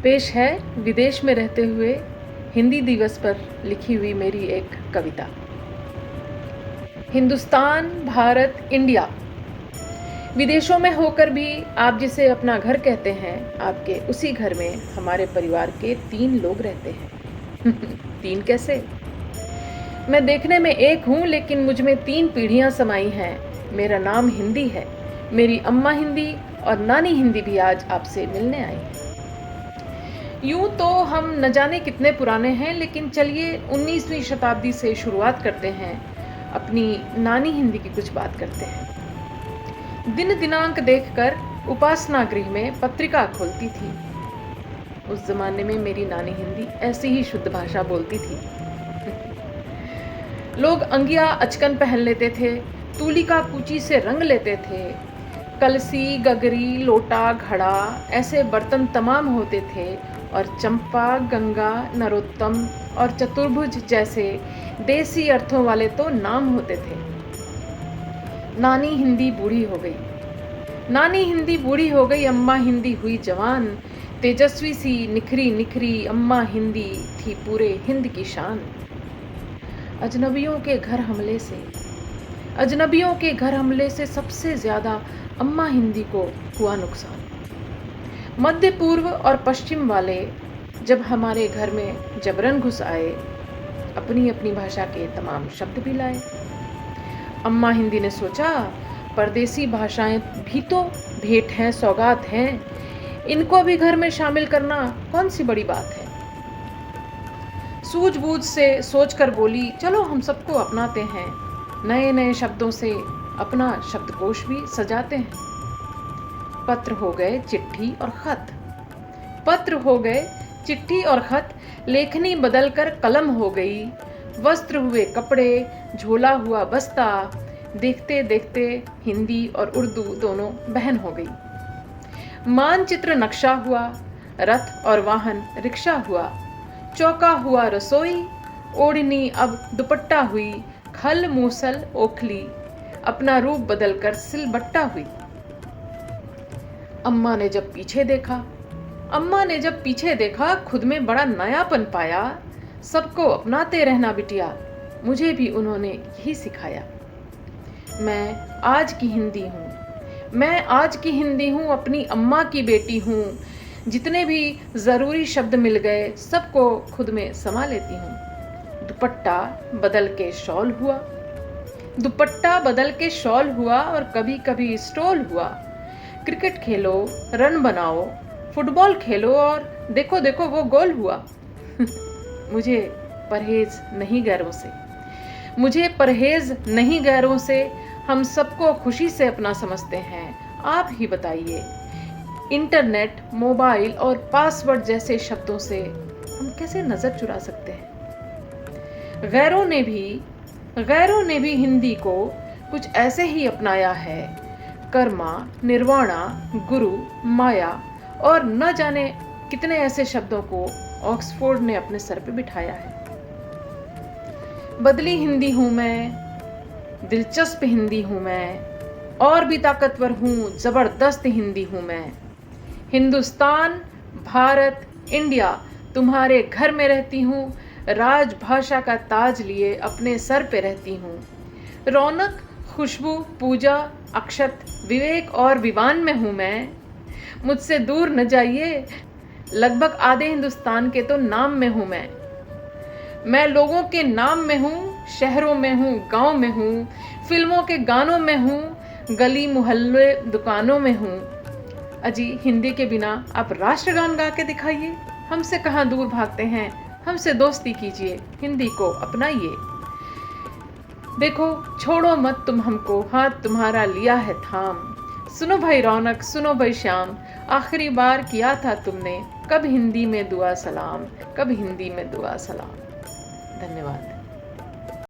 पेश है विदेश में रहते हुए हिंदी दिवस पर लिखी हुई मेरी एक कविता। हिंदुस्तान, भारत, इंडिया, विदेशों में होकर भी आप जिसे अपना घर कहते हैं, आपके उसी घर में हमारे परिवार के 3 लोग रहते हैं। 3 कैसे? मैं देखने में एक हूँ, लेकिन मुझ में 3 पीढ़ियाँ समाई हैं। मेरा नाम हिंदी है, मेरी अम्मा हिंदी और नानी हिंदी भी आज आपसे मिलने आई है। यूं तो हम न जाने कितने पुराने हैं, लेकिन चलिए 19वीं शताब्दी से शुरुआत करते हैं। अपनी नानी हिंदी की कुछ बात करते हैं। दिन दिनांक देखकर उपासना गृह में पत्रिका खोलती थी। उस जमाने में मेरी नानी हिंदी ऐसी ही शुद्ध भाषा बोलती थी। लोग अंगिया अचकन पहन लेते थे, तूलिका कूची से रंग लेते थे, कलसी, गगरी, लोटा, घड़ा ऐसे बर्तन तमाम होते थे, और चंपा, गंगा, नरोत्तम और चतुर्भुज जैसे देसी अर्थों वाले तो नाम होते थे। नानी हिंदी बूढ़ी हो गई, नानी हिंदी बूढ़ी हो गई, अम्मा हिंदी हुई जवान। तेजस्वी सी निखरी निखरी अम्मा हिंदी थी पूरे हिंद की शान। अजनबियों के घर हमले से सबसे ज्यादा अम्मा हिंदी को हुआ नुकसान। मध्य पूर्व और पश्चिम वाले जब हमारे घर में जबरन घुस आए, अपनी अपनी भाषा के तमाम शब्द भी लाए। अम्मा हिंदी ने सोचा, परदेसी भाषाएं भी तो भेंट हैं, सौगात हैं, इनको भी घर में शामिल करना कौन सी बड़ी बात है। सूझबूझ से सोचकर बोली, चलो हम सबको अपनाते हैं, नए नए शब्दों से अपना शब्दकोश भी सजाते हैं। पत्र हो गए चिट्ठी और खत, लेखनी बदलकर कलम हो गई, वस्त्र हुए कपड़े, झोला हुआ बस्ता। देखते देखते हिंदी और उर्दू दोनों बहन हो गई। मानचित्र नक्शा हुआ, रथ और वाहन रिक्शा हुआ, चौका हुआ रसोई, ओढ़नी अब दुपट्टा हुई, खल मूसल ओखली अपना रूप बदलकर सिलबट्टा हुई। अम्मा ने जब पीछे देखा, खुद में बड़ा नयापन पाया। सबको अपनाते रहना बिटिया, मुझे भी उन्होंने यही सिखाया। मैं आज की हिंदी हूँ, अपनी अम्मा की बेटी हूँ। जितने भी जरूरी शब्द मिल गए, सबको खुद में समा लेती हूँ। दुपट्टा बदल के शॉल हुआ और कभी कभी स्टॉल हुआ। क्रिकेट खेलो, रन बनाओ, फुटबॉल खेलो और देखो देखो वो गोल हुआ। मुझे परहेज नहीं गैरों से, हम सबको खुशी से अपना समझते हैं। आप ही बताइए, इंटरनेट, मोबाइल और पासवर्ड जैसे शब्दों से हम कैसे नजर चुरा सकते हैं। गैरों ने भी हिंदी को कुछ ऐसे ही अपनाया है। कर्मा, निर्वाणा, गुरु, माया और न जाने कितने ऐसे शब्दों को ऑक्सफोर्ड ने अपने सर पे बिठाया है। बदली हिंदी हूं मैं, दिलचस्प हिंदी हूं मैं, और भी ताकतवर हूं, जबरदस्त हिंदी हूं मैं। हिंदुस्तान, भारत, इंडिया, तुम्हारे घर में रहती हूं, राजभाषा का ताज लिए अपने सर पे रहती हूं। रौनक, खुशबू, पूजा, अक्षत, विवेक और विवान में हूं मैं। मुझसे दूर न जाइए, लगभग आधे हिंदुस्तान के तो नाम में हूं मैं लोगों के नाम में हूं, शहरों में हूं, गांव में हूं, फिल्मों के गानों में हूं, गली मोहल्ले दुकानों में हूं। अजी, हिंदी के बिना आप राष्ट्रगान गा के दिखाइए। हमसे कहाँ दूर भागते हैं, हमसे दोस्ती कीजिए, हिंदी को अपनाइए। देखो, छोड़ो मत तुम हमको, हाथ तुम्हारा लिया है थाम। सुनो भाई रौनक, सुनो भाई श्याम, आखिरी बार किया था तुमने कब हिंदी में दुआ सलाम। धन्यवाद।